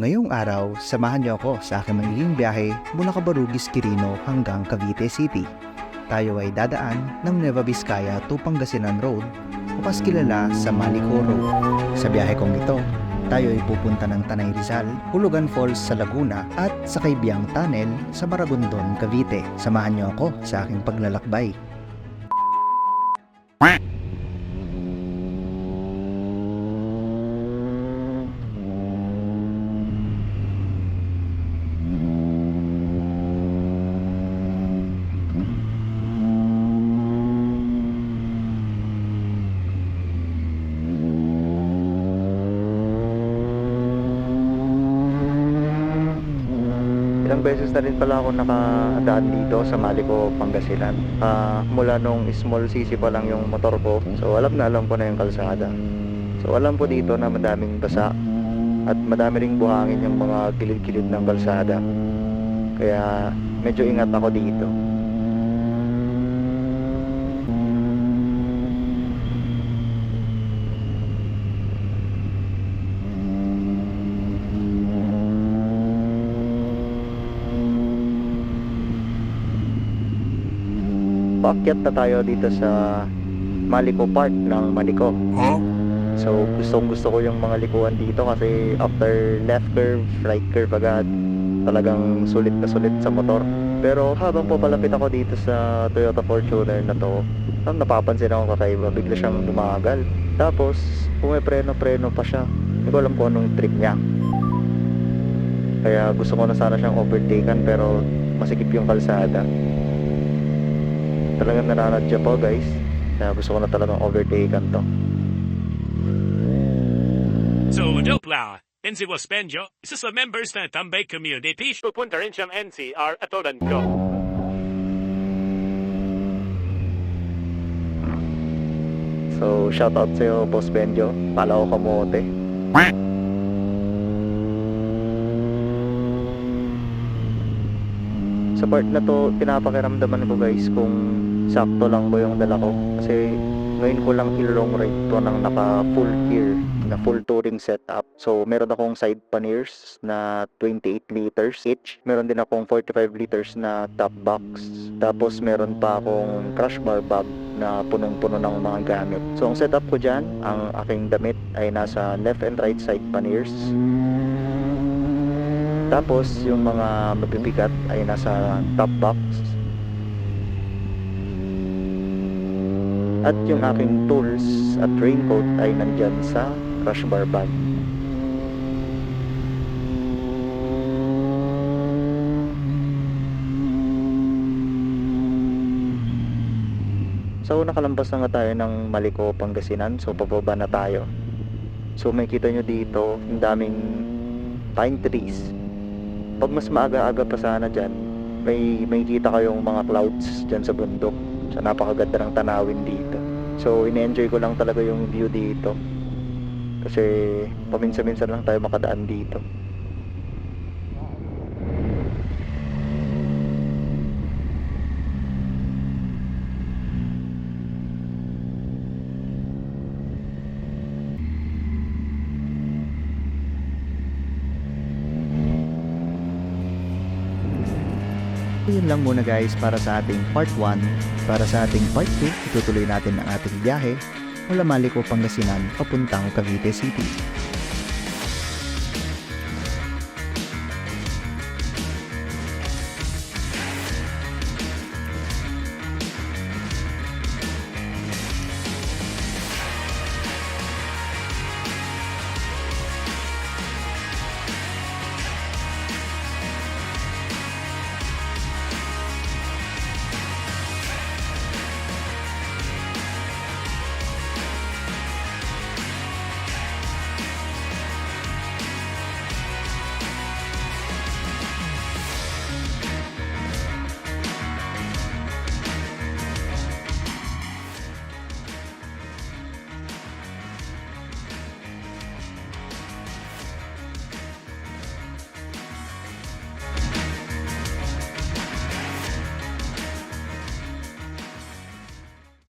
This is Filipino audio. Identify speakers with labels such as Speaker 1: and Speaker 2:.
Speaker 1: Ngayong araw, samahan niyo ako sa aking magiging biyahe mula Cabarugis, Quirino hanggang Cavite City. Tayo ay dadaan ng Nueva Vizcaya to Pangasinan Road o mas kilala sa Malico Road. Sa biyahe kong ito, tayo ay pupunta ng Tanay Rizal, Hulugan Falls sa Laguna at sa Kaibiyang Tunnel sa Maragondon, Cavite. Samahan niyo ako sa aking paglalakbay.
Speaker 2: Ilang beses na rin pala ako nakadaan dito sa Malico, Pangasinan. Mula nung small CC pa lang yung motor ko, so alam ko na yung kalsada. So alam ko dito na madaming basa at madami ring buhangin yung mga gilid-gilid ng kalsada. Kaya medyo ingat ako dito. Paakyat na tayo dito sa Malico Park ng Malico. So gusto ko yung mga likuan dito kasi after left curve, right curve agad, talagang sulit na sulit sa motor. Pero habang papalapit ako dito sa Toyota Fortuner na to, napapansin ako kakaiba, bigla siyang bumagal. Tapos pumipreno-preno pa siya. Hindi ko alam kung anong trick niya. Kaya gusto ko na sana siyang overtaken pero masikip yung kalsada. Talagang nananadya po guys. Kaya gusto ko na talagang overtaken to.
Speaker 3: So, Dopla, NC Waspenjo, isa sa members ng Tambay Community, pupunta rin siyang NCR at Tolanco.
Speaker 2: So shoutout sa'yo Boss Benjo. Pala ko kamote. Sa part na to, pinapakiramdaman ko guys kung sakto lang ba yung dala ko. Kasi ngayon ko lang i-long ride to ng naka full gear, na full touring setup. So meron akong side panniers na 28 liters each. Meron din akong 45 liters na top box. Tapos meron pa akong crush bar bag na punong-puno ng mga gamit. So ang setup ko dyan, ang aking damit ay nasa left and right side panniers. Tapos yung mga mabibigat ay nasa top box. At yung aking tools at raincoat ay nandyan sa crush bar bag. So nakalampas na nga tayo ng Malico, Pangasinan. So pababa na tayo. So makikita nyo dito ang daming pine trees. Pag mas maaga-aga pa sana dyan, may kita kayong mga clouds dyan sa bundok. So napakaganda ng tanawin dito. So in-enjoy ko lang talaga yung view dito. Kasi paminsan-minsan lang tayo makadaan dito.
Speaker 1: Yun lang muna guys para sa ating part 1. Para sa ating part 2, itutuloy natin ang ating biyahe mula Malico, Pangasinan papuntang Cavite City.